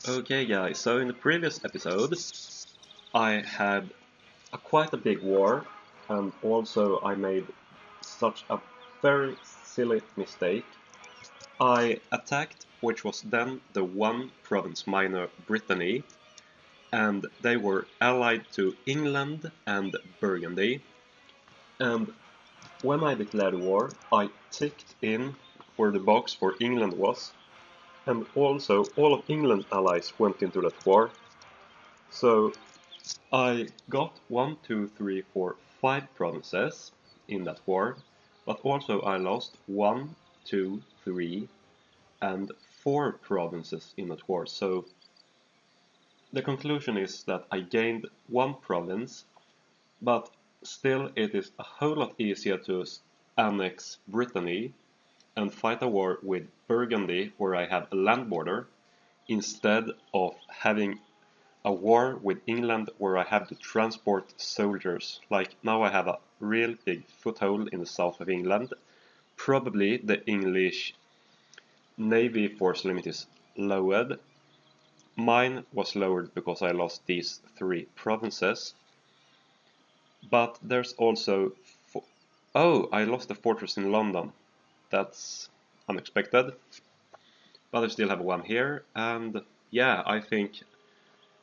Okay guys, so in the previous episode I had quite a big war, and also I made such a very silly mistake. I attacked which was then the one province minor Brittany, and they were allied to England and Burgundy. And when I declared war, I ticked in where the box for England was, and also all of England's allies went into that war. So I got 5 provinces in that war, but also I lost 1, 2, 3, and 4 provinces in that war. So the conclusion is that I gained 1 province, but still it is a whole lot easier to annex Brittany and fight a war with Burgundy, where I have a land border, instead of having a war with England where I have to transport soldiers. Like now I have a real big foothold in the south of England. Probably the English Navy force limit is lowered. Mine was lowered because I lost these 3 provinces. But there's also... Oh, I lost the fortress in London. That's unexpected. But I still have 1 here, and yeah, I think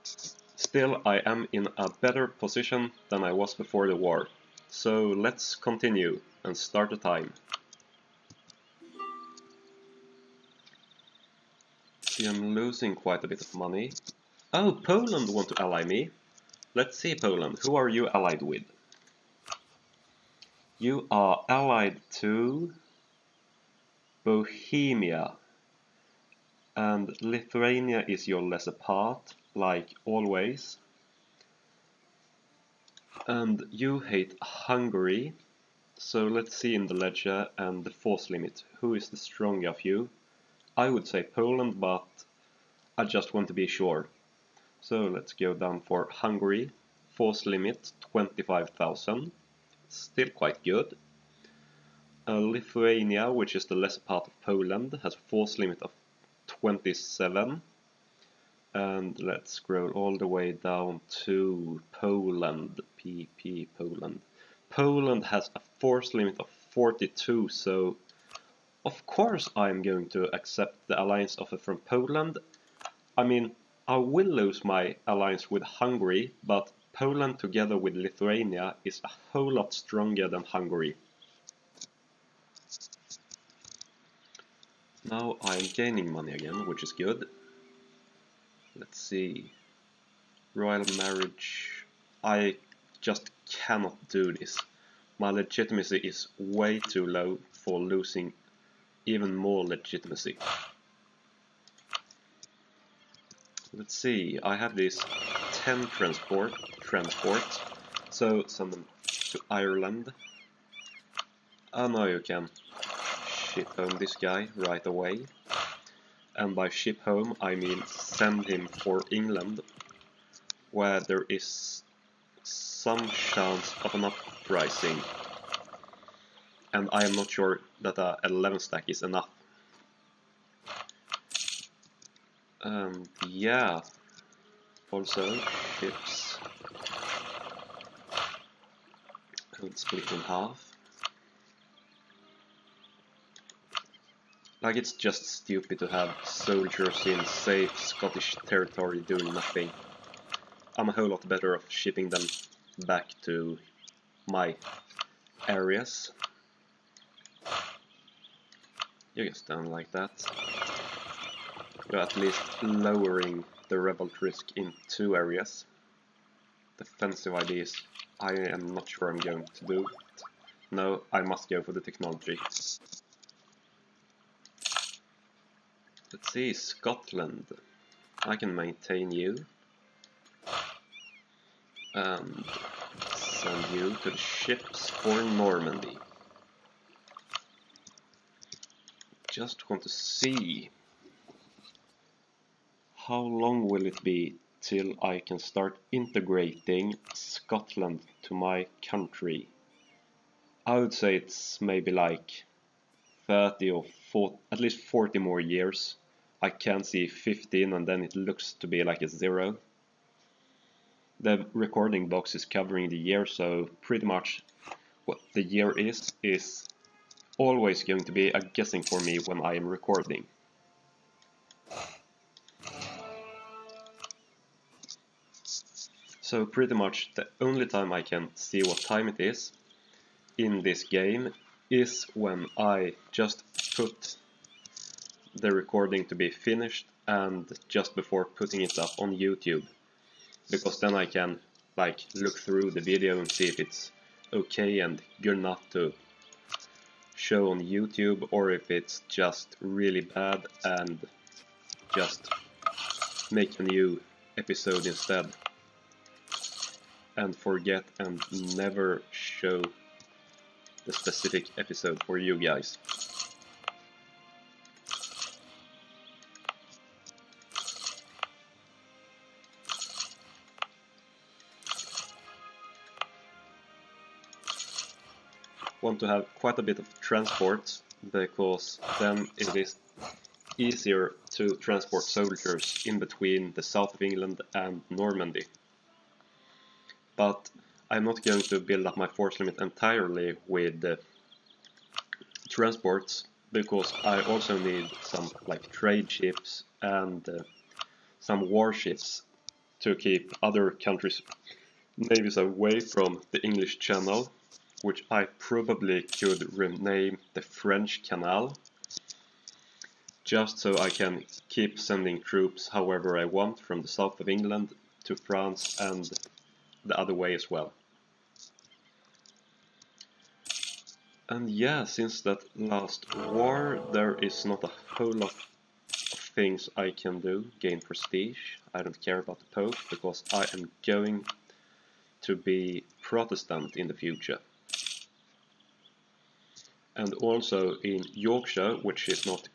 still I am in a better position than I was before the war. So let's continue and start the time. See, I'm losing quite a bit of money. Oh, Poland want to ally me. Let's see, Poland, who are you allied with? You are allied to Bohemia, and Lithuania is your lesser part, like always. And you hate Hungary, so let's see in the ledger and the force limit, who is the stronger of you? I would say Poland, but I just want to be sure. So let's go down for Hungary, force limit 25,000, still quite good. Lithuania, which is the lesser part of Poland, has a force limit of 27. And let's scroll all the way down to Poland, PP Poland. Poland has a force limit of 42, so of course I'm going to accept the alliance offer from Poland. I mean, I will lose my alliance with Hungary, but Poland together with Lithuania is a whole lot stronger than Hungary. Now I'm gaining money again, which is good. Let's see. Royal marriage. I just cannot do this. My legitimacy is way too low for losing even more legitimacy. Let's see, I have these 10 transports, so send them to Ireland. Oh no, you can ship home this guy right away. And by ship home I mean send him for England, where there is some chance of an uprising. And I am not sure that a 11 stack is enough. Yeah, also ships. And split in half. Like, it's just stupid to have soldiers in safe Scottish territory doing nothing. I'm a whole lot better off shipping them back to my areas. You can stand like that. You're at least lowering the revolt risk in 2 areas. Defensive ideas, I am not sure I'm going to do it. No, I must go for the technology. Let's see, Scotland. I can maintain you. And send you to the ships for Normandy. Just want to see how long will it be till I can start integrating Scotland to my country. I would say it's maybe like 30 or 40, at least 40 more years I can see 15 and then it looks to be like a 0. The recording box is covering the year, so pretty much what the year is always going to be a guessing for me when I am recording. So pretty much the only time I can see what time it is in this game is when I just put the recording to be finished and just before putting it up on YouTube, because then I can like look through the video and see if it's okay and good enough to show on YouTube, or if it's just really bad and just make a new episode instead and forget and never show the specific episode for you guys. Want to have quite a bit of transport, because then it is easier to transport soldiers in between the south of England and Normandy. But I'm not going to build up my force limit entirely with transports, because I also need some like trade ships and some warships to keep other countries' navies away from the English Channel, which I probably could rename the French Canal, just so I can keep sending troops however I want from the south of England to France and the other way as well. And yeah, since that last war, there is not a whole lot of things I can do. Gain prestige. I don't care about the Pope, because I am going to be Protestant in the future. And also in Yorkshire, which is not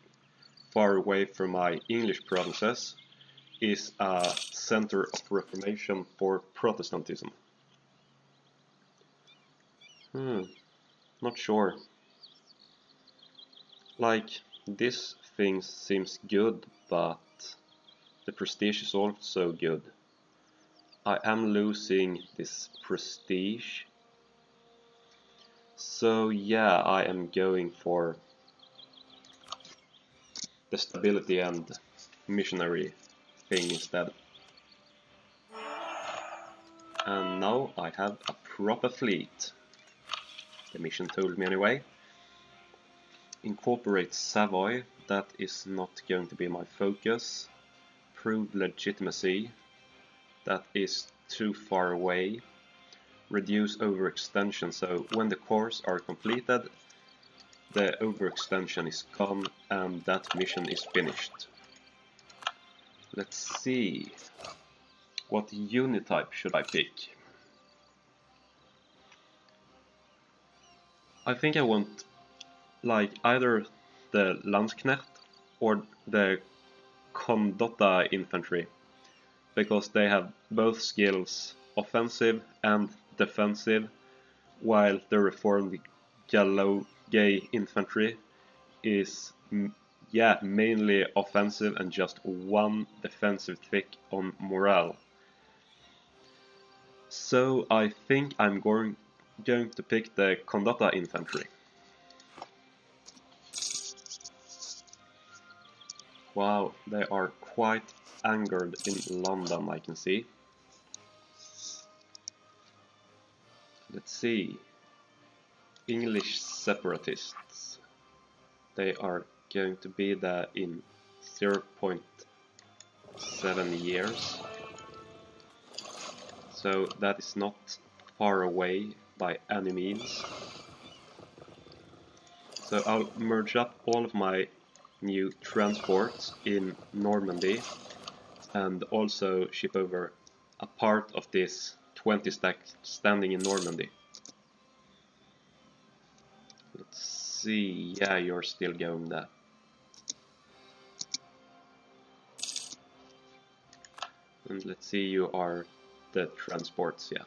far away from my English provinces, is a center of reformation for Protestantism. Not sure. Like, this thing seems good, but the prestige is also good. I am losing this prestige. So yeah, I am going for the stability and missionary thing instead. And now I have a proper fleet. The mission told me anyway. Incorporate Savoy, that is not going to be my focus. Prove legitimacy, that is too far away. Reduce overextension, so when the cores are completed, the overextension is gone and that mission is finished. Let's see, what unit type should I pick? I think I want like either the Landsknecht or the Condotta infantry, because they have both skills, offensive and defensive, while the reformed Gallowgay infantry is mainly offensive and just one defensive tick on morale. So I think I'm going to pick the Condotta infantry. Wow, they are quite angered in London, I can see. Let's see. English separatists. They are going to be there in 0.7 years. So that is not far away by any means. So I'll merge up all of my new transports in Normandy and also ship over a part of this 20 stack standing in Normandy. Let's see, yeah, you're still going there. And let's see, you are the transports, yeah.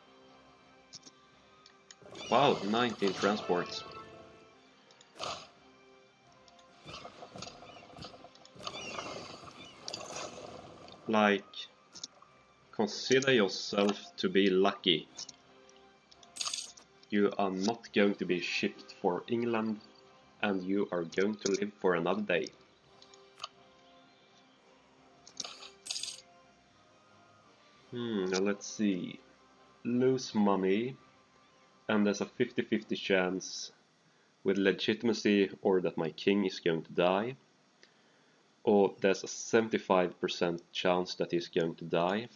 Wow, 19 transports. like, consider yourself to be lucky. You are not going to be shipped for England, and you are going to live for another day. Now let's see. Lose money, and there's a 50-50 chance with legitimacy or that my king is going to die. Or there's a 75% chance that he's going to die.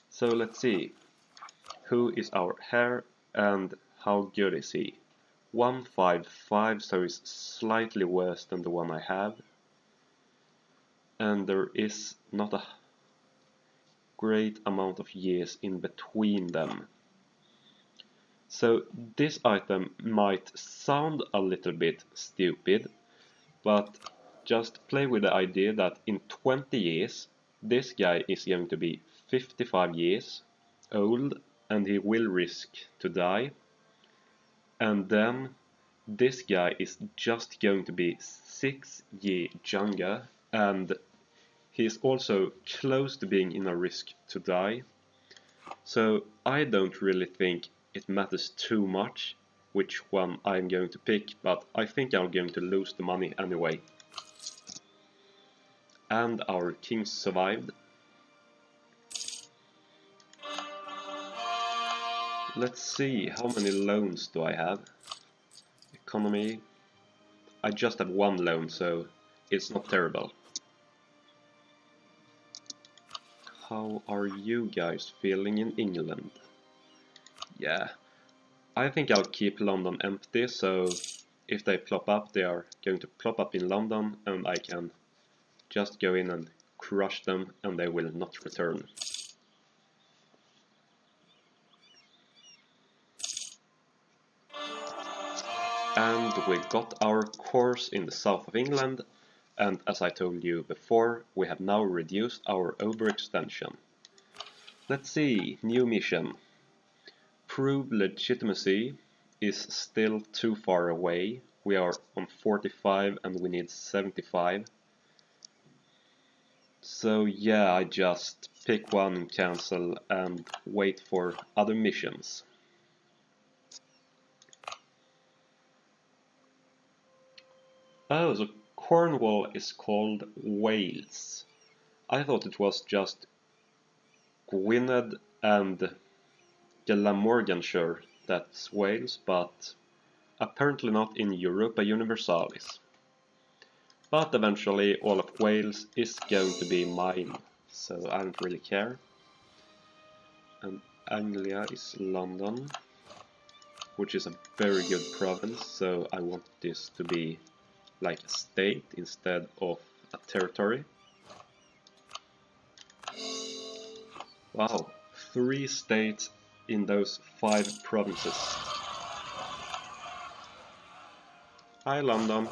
So let's see. Who is our heir and how good is he? 155, so he's slightly worse than the one I have. And there is not a great amount of years in between them. So this item might sound a little bit stupid, but just play with the idea that in 20 years this guy is going to be 55 years old and he will risk to die, and then this guy is just going to be 6 years younger and he's also close to being in a risk to die. So I don't really think it matters too much which one I'm going to pick, but I think I'm going to lose the money anyway. And our king survived. Let's see, how many loans do I have? Economy. I just have one loan, so it's not terrible. How are you guys feeling in England? Yeah, I think I'll keep London empty, so if they plop up, they are going to plop up in London and I can just go in and crush them and they will not return. And we got our course in the south of England, and as I told you before, we have now reduced our overextension. Let's see, new mission. Prove legitimacy is still too far away. We are on 45 and we need 75. So yeah, I just pick one and cancel and wait for other missions. Oh, so Cornwall is called Wales. I thought it was just Gwynedd and Glamorganshire, that's Wales, but apparently not in Europa Universalis. But eventually all of Wales is going to be mine, so I don't really care. And Anglia is London, which is a very good province, so I want this to be like a state instead of a territory. Wow, 3 states in those 5 provinces. Hi London,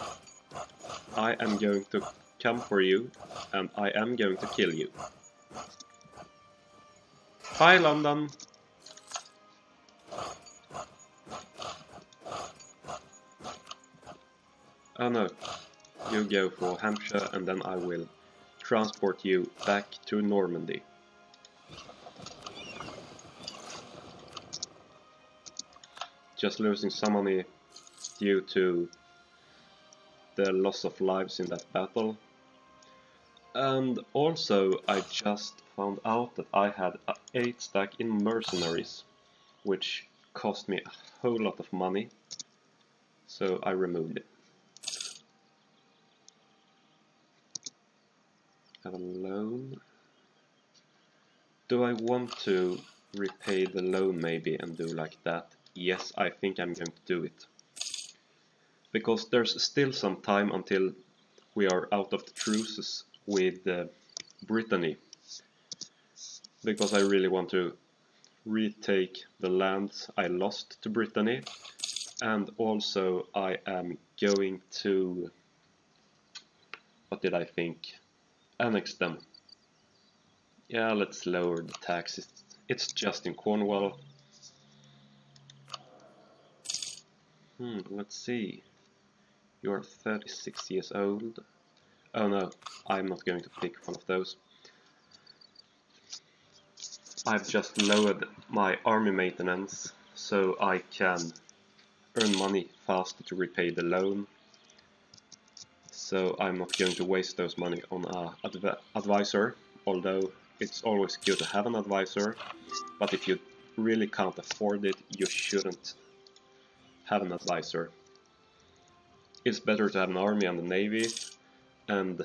I am going to come for you and I am going to kill you. Hi London! Oh no, you go for Hampshire and then I will transport you back to Normandy. Just losing some money due to the loss of lives in that battle. And also I just found out that I had an 8 stack in mercenaries, which cost me a whole lot of money, so I removed it. Have a loan. Do I want to repay the loan maybe and do like that? Yes, I think I'm going to do it. Because there's still some time until we are out of the truces with Brittany. Because I really want to retake the lands I lost to Brittany. And also I am going to, what did I think? Annex them. Yeah, let's lower the taxes. It's just in Cornwall. Let's see. You're 36 years old. Oh no, I'm not going to pick one of those. I've just lowered my army maintenance so I can earn money faster to repay the loan. So I'm not going to waste those money on an advisor, although it's always good to have an advisor, but if you really can't afford it, you shouldn't have an advisor. It's better to have an army and a navy and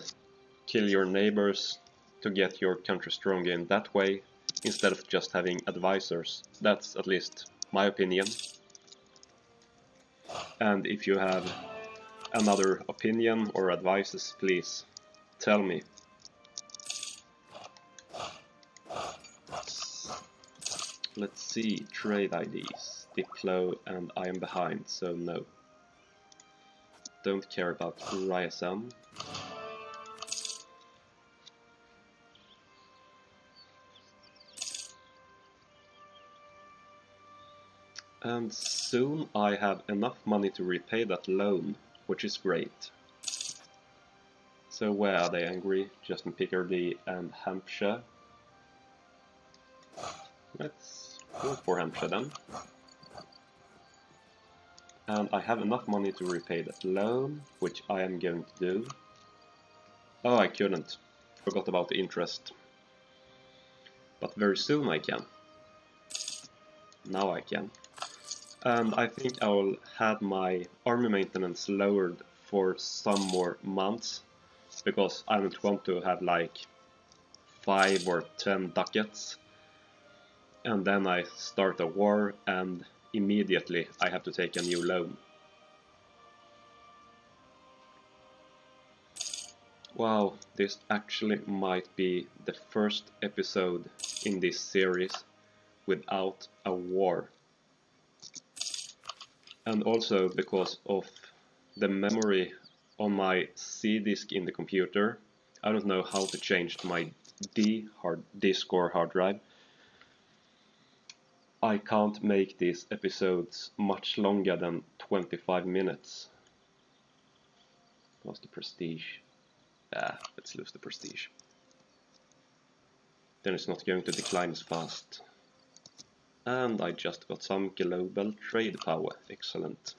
kill your neighbors to get your country stronger in that way, instead of just having advisors. That's at least my opinion. And if you have another opinion or advices, please tell me. Let's see, trade IDs, Diplo, and I am behind, so no. Don't care about RISM. And soon I have enough money to repay that loan, which is great. So where are they angry? Just in Picardy and Hampshire. Let's go for Hampshire then. And I have enough money to repay that loan, which I am going to do. Oh, I couldn't. Forgot about the interest. But very soon I can. Now I can. And I think I will have my army maintenance lowered for some more months, because I don't want to have like 5 or 10 ducats and then I start a war and immediately I have to take a new loan. Wow, this actually might be the first episode in this series without a war. And also because of the memory on my C disk in the computer, I don't know how to change to my disk or hard drive. I can't make these episodes much longer than 25 minutes. Lost the prestige. Let's lose the prestige. Then it's not going to decline as fast. And I just got some global trade power. Excellent.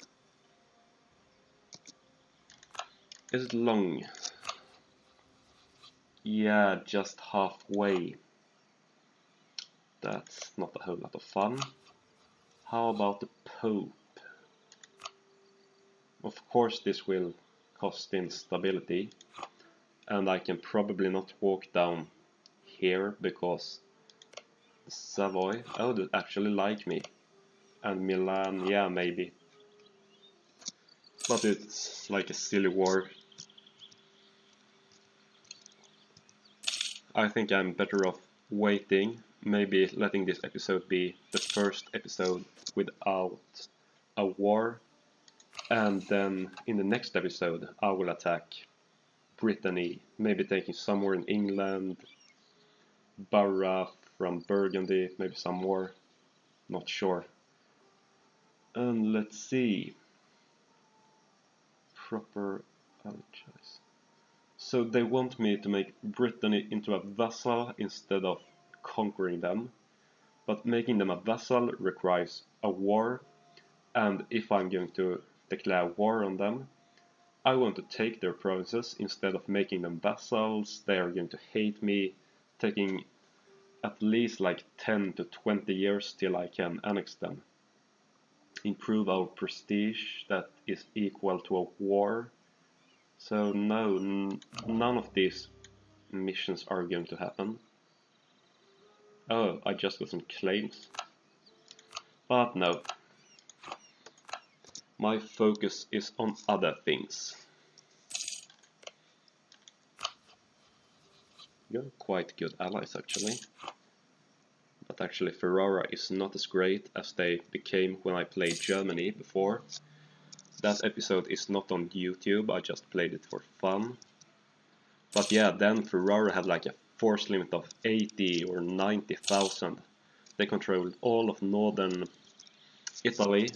Is it long? Yeah, just halfway. That's not a whole lot of fun. How about the Pope? Of course this will cost in stability, and I can probably not walk down here because Savoy, oh, they actually like me. And Milan, yeah, maybe. But it's like a silly war. I think I'm better off waiting, maybe letting this episode be the first episode without a war. And then in the next episode I will attack Brittany, maybe taking somewhere in England, Borough from Burgundy, maybe some more, not sure. And let's see. Proper choice. So they want me to make Brittany into a vassal instead of conquering them. But making them a vassal requires a war, and if I'm going to declare war on them, I want to take their provinces instead of making them vassals. They are going to hate me, taking at least like 10 to 20 years till I can annex them. Improve our prestige, that is equal to a war. So no, none of these missions are going to happen. Oh, I just got some claims. But no. My focus is on other things. You're quite good allies actually. But actually Ferrara is not as great as they became when I played Germany before. That episode is not on YouTube, I just played it for fun. But yeah, then Ferrara had like a force limit of 80 or 90,000. They controlled all of northern Italy,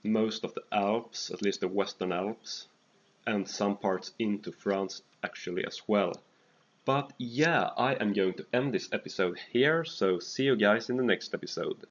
most of the Alps, at least the Western Alps, and some parts into France actually as well. But yeah, I am going to end this episode here, so see you guys in the next episode.